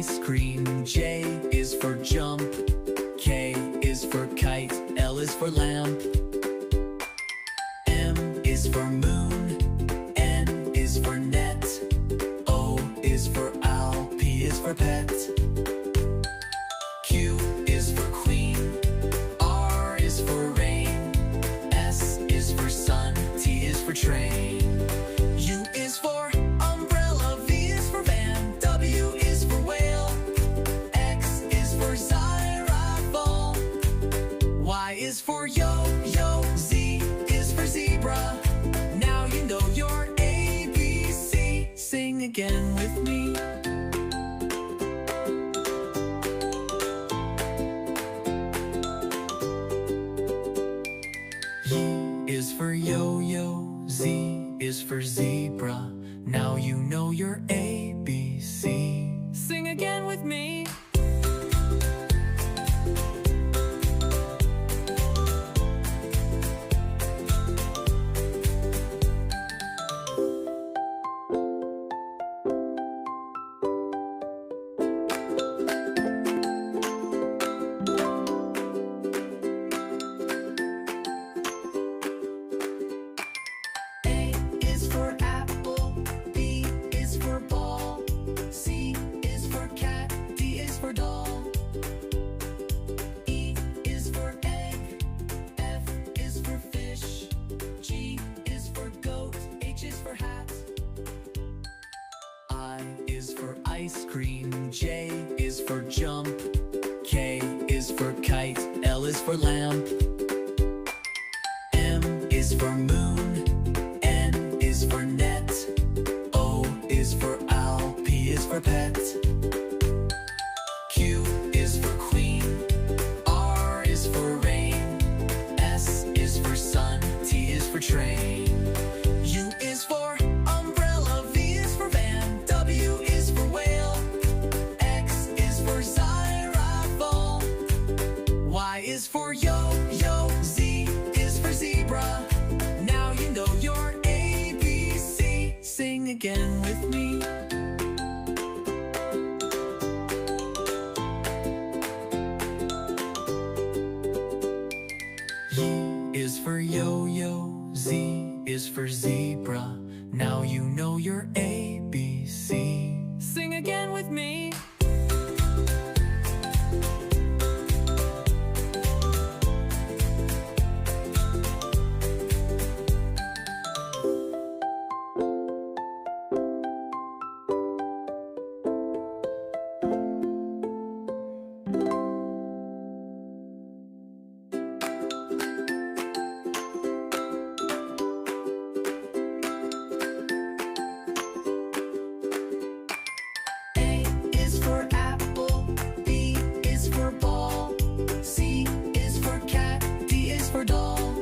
ice cream. J is for jump. K is for kite. L is for lamp. M is for moon. N is for net. O is for owl. P is for pet. Q is for queen. R is for rain. S is for sun. T is for train. U is for umbrella. V is for van. W is for whale. X is for xylophone. Y is for yo-yo. Z is for zebra. Now you know your ABC. Sing again with me. Y is for yo-yo. Z is for zebra. Now you know your ABC. Sing again with me. Ice cream. J is for jump. K is for kite. L is for lamp. M is for moon. N is for net. O is for owl. P is for pet. Q is for queen. R is for rain. S is for sun. T is for train. U is for umbrella. V is for van. W is for whale. X is for xylophone. Y is for yo-yo. Z is for zebra. Now you know your ABC. Sing again with me. Y is for yo-yo. Z is for zebra. Now you know your ABC. Sing again with me. Doll.